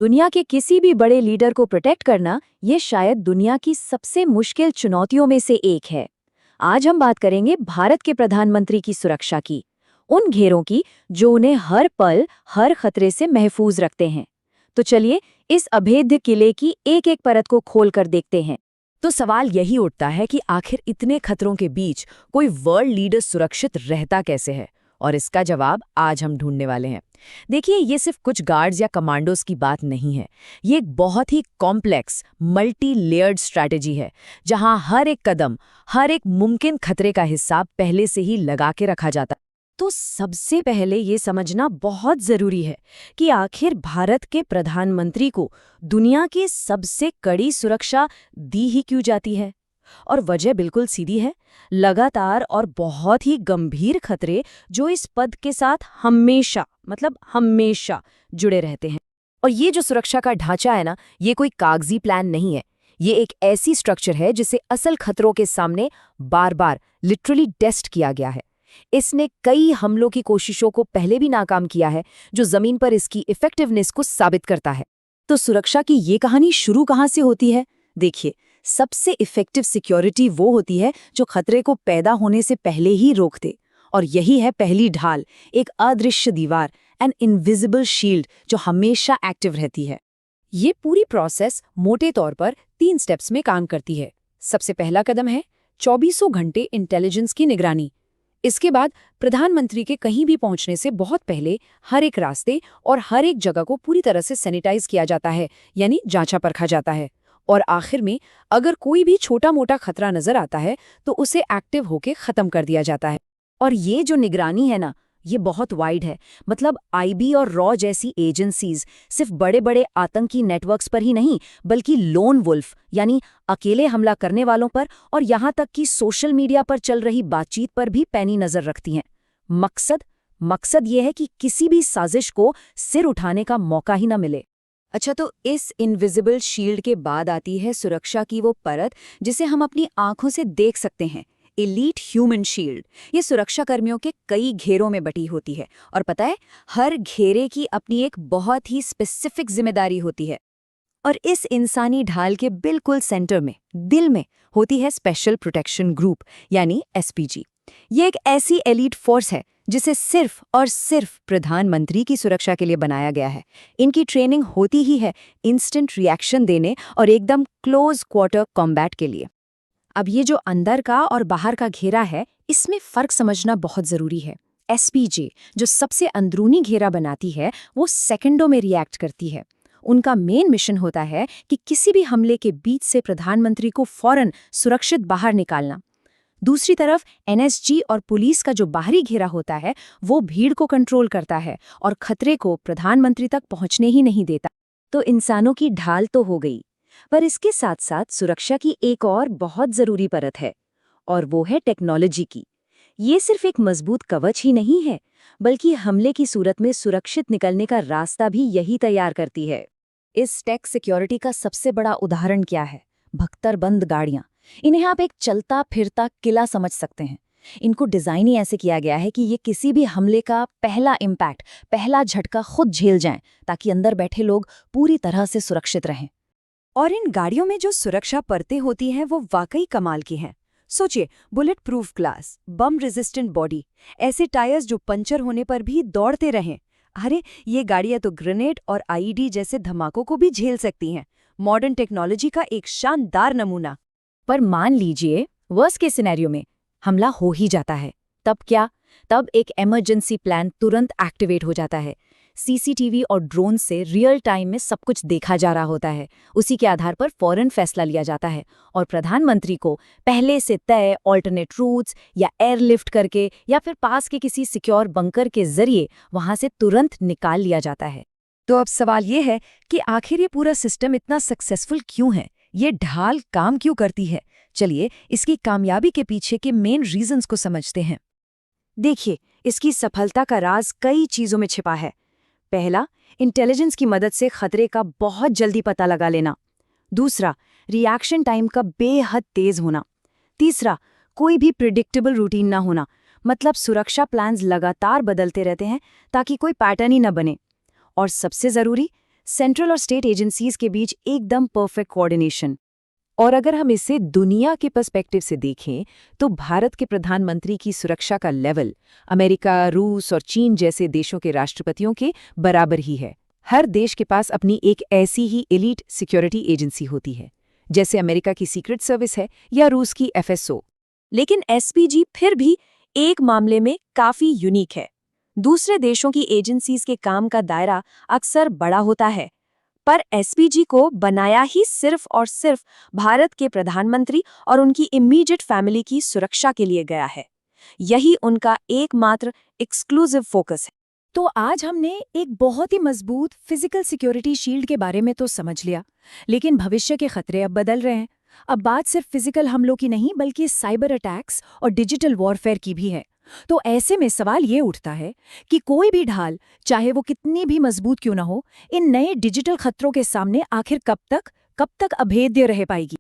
दुनिया के किसी भी बड़े लीडर को प्रोटेक्ट करना ये शायद दुनिया की सबसे मुश्किल चुनौतियों में से एक है। आज हम बात करेंगे भारत के प्रधानमंत्री की सुरक्षा की, उन घेरों की जो उन्हें हर पल हर खतरे से महफूज रखते हैं। तो चलिए इस अभेद्य किले की एक एक परत को खोल कर देखते हैं। तो सवाल यही उठता है कि आखिर इतने खतरों के बीच कोई वर्ल्ड लीडर सुरक्षित रहता कैसे है, और इसका जवाब आज हम ढूंढने वाले हैं। देखिए, ये सिर्फ कुछ गार्ड्स या कमांडोज की बात नहीं है। ये एक बहुत ही कॉम्प्लेक्स मल्टी लेयर्ड स्ट्रैटेजी है, जहां हर एक कदम, हर एक मुमकिन खतरे का हिसाब पहले से ही लगा के रखा जाता है। तो सबसे पहले ये समझना बहुत जरूरी है कि आखिर भारत के प्रधानमंत्री को दुनिया की सबसे कड़ी सुरक्षा दी ही क्यों जाती है। और वजह बिल्कुल सीधी है, लगातार और बहुत ही गंभीर खतरे जो इस पद के साथ हमेशा हमेशा जुड़े रहते हैं। और ये जो सुरक्षा का ढांचा है ना, ये कोई कागजी प्लान नहीं है। ये एक ऐसी स्ट्रक्चर है जिसे असल खतरों के सामने बार बार लिटरली टेस्ट किया गया है। इसने कई हमलों की कोशिशों को पहले भी नाकाम किया है, जो जमीन पर इसकी इफेक्टिवनेस को साबित करता है। तो सुरक्षा की ये कहानी शुरू कहाँ से होती है? देखिए, सबसे इफेक्टिव सिक्योरिटी वो होती है जो खतरे को पैदा होने से पहले ही रोक दे। और यही है पहली ढाल, एक अदृश्य दीवार, एन इनविजिबल शील्ड जो हमेशा एक्टिव रहती है। ये पूरी प्रोसेस मोटे तौर पर 3 स्टेप्स में काम करती है। सबसे पहला कदम है 24 घंटे इंटेलिजेंस की निगरानी। इसके बाद प्रधानमंत्री के कहीं भी पहुंचने से बहुत पहले हर एक रास्ते और हर एक जगह को पूरी तरह से सैनिटाइज किया जाता है, यानी जांचा परखा जाता है। और आखिर में अगर कोई भी छोटा मोटा खतरा नजर आता है तो उसे एक्टिव होके खत्म कर दिया जाता है। और ये जो निगरानी है ना, ये बहुत वाइड है। मतलब आईबी और रॉ जैसी एजेंसीज सिर्फ बड़े बड़े आतंकी नेटवर्क्स पर ही नहीं, बल्कि लोन वुल्फ यानी अकेले हमला करने वालों पर, और यहाँ तक कि सोशल मीडिया पर चल रही बातचीत पर भी पैनी नजर रखती हैं। मकसद ये है कि किसी भी साजिश को सिर उठाने का मौका ही न मिले। अच्छा, तो इस इनविजिबल शील्ड के बाद आती है सुरक्षा की वो परत जिसे हम अपनी आंखों से देख सकते हैं, एलीट ह्यूमन शील्ड। ये सुरक्षा कर्मियों के कई घेरों में बटी होती है, और पता है, हर घेरे की अपनी एक बहुत ही स्पेसिफिक जिम्मेदारी होती है। और इस इंसानी ढाल के बिल्कुल सेंटर में, दिल में, होती है स्पेशल प्रोटेक्शन ग्रुप यानी एसपीजी। ये एक ऐसी एलीट फोर्स है जिसे सिर्फ और सिर्फ प्रधानमंत्री की सुरक्षा के लिए बनाया गया है। इनकी ट्रेनिंग होती ही है इंस्टेंट रिएक्शन देने और एकदम क्लोज क्वार्टर कॉम्बैट के लिए। अब ये जो अंदर का और बाहर का घेरा है, इसमें फर्क समझना बहुत जरूरी है। एसपीजी जो सबसे अंदरूनी घेरा बनाती है, वो सेकंडों में रिएक्ट करती है। उनका मेन मिशन होता है कि किसी भी हमले के बीच से प्रधानमंत्री को फौरन सुरक्षित बाहर निकालना। दूसरी तरफ एनएसजी और पुलिस का जो बाहरी घेरा होता है, वो भीड़ को कंट्रोल करता है और खतरे को प्रधानमंत्री तक पहुंचने ही नहीं देता। तो इंसानों की ढाल तो हो गई, पर इसके साथ साथ सुरक्षा की एक और बहुत जरूरी परत है, और वो है टेक्नोलॉजी की। ये सिर्फ एक मजबूत कवच ही नहीं है, बल्कि हमले की सूरत में सुरक्षित निकलने का रास्ता भी यही तैयार करती है। इस टेक सिक्योरिटी का सबसे बड़ा उदाहरण क्या है? भख्तरबंद गाड़ियां। इन्हें आप एक चलता फिरता किला समझ सकते हैं। इनको डिजाइन ही ऐसे किया गया है कि ये किसी भी हमले का पहला इम्पैक्ट, पहला झटका खुद झेल जाएं, ताकि अंदर बैठे लोग पूरी तरह से सुरक्षित रहें। और इन गाड़ियों में जो सुरक्षा परतें होती हैं, वो वाकई कमाल की हैं। सोचिए, बुलेट प्रूफ ग्लास, बम रेजिस्टेंट बॉडी, ऐसे टायर्स जो पंचर होने पर भी दौड़ते रहें। अरे, ये गाड़ियां तो ग्रेनेड और आईईडी जैसे धमाकों को भी झेल सकती हैं। मॉडर्न टेक्नोलॉजी का एक शानदार नमूना। पर मान लीजिए वर्स्ट केस सिनेरियो में हमला हो ही जाता है, तब क्या? तब एक इमरजेंसी प्लान तुरंत एक्टिवेट हो जाता है। सीसीटीवी और ड्रोन से रियल टाइम में सब कुछ देखा जा रहा होता है। उसी के आधार पर फौरन फैसला लिया जाता है, और प्रधानमंत्री को पहले से तय ऑल्टरनेट रूट्स या एयरलिफ्ट करके या फिर पास के किसी सिक्योर बंकर के जरिए वहां से तुरंत निकाल लिया जाता है। तो अब सवाल ये है कि आखिर ये पूरा सिस्टम इतना सक्सेसफुल क्यों है? ये ढाल काम क्यों करती है? चलिए इसकी कामयाबी के पीछे के मेन रीजंस को समझते हैं। देखिए, इसकी सफलता का राज कई चीजों में छिपा है। पहला, इंटेलिजेंस की मदद से खतरे का बहुत जल्दी पता लगा लेना। दूसरा, रिएक्शन टाइम का बेहद तेज होना। तीसरा, कोई भी प्रिडिक्टेबल रूटीन ना होना, मतलब सुरक्षा प्लान्स लगातार बदलते रहते हैं ताकि कोई पैटर्न ही न बने। और सबसे जरूरी, सेंट्रल और स्टेट एजेंसीज के बीच एकदम परफेक्ट कोऑर्डिनेशन। और अगर हम इसे दुनिया के पर्सपेक्टिव से देखें तो भारत के प्रधानमंत्री की सुरक्षा का लेवल अमेरिका, रूस और चीन जैसे देशों के राष्ट्रपतियों के बराबर ही है। हर देश के पास अपनी एक ऐसी ही एलीट सिक्योरिटी एजेंसी होती है, जैसे अमेरिका की सीक्रेट सर्विस है या रूस की FSO। लेकिन एसपीजी फिर भी एक मामले में काफी यूनिक है। दूसरे देशों की एजेंसीज के काम का दायरा अक्सर बड़ा होता है, पर एसपीजी को बनाया ही सिर्फ और सिर्फ भारत के प्रधानमंत्री और उनकी इमीडिएट फैमिली की सुरक्षा के लिए गया है। यही उनका एकमात्र एक्सक्लूसिव फोकस है। तो आज हमने एक बहुत ही मजबूत फिजिकल सिक्योरिटी शील्ड के बारे में तो समझ लिया, लेकिन भविष्य के खतरे अब बदल रहे हैं। अब बात सिर्फ फिजिकल हमलों की नहीं बल्कि साइबर अटैक्स और डिजिटल वॉरफेयर की भी है। तो ऐसे में सवाल ये उठता है कि कोई भी ढाल, चाहे वो कितनी भी मजबूत क्यों ना हो, इन नए डिजिटल खतरों के सामने आखिर कब तक अभेद्य रह पाएगी।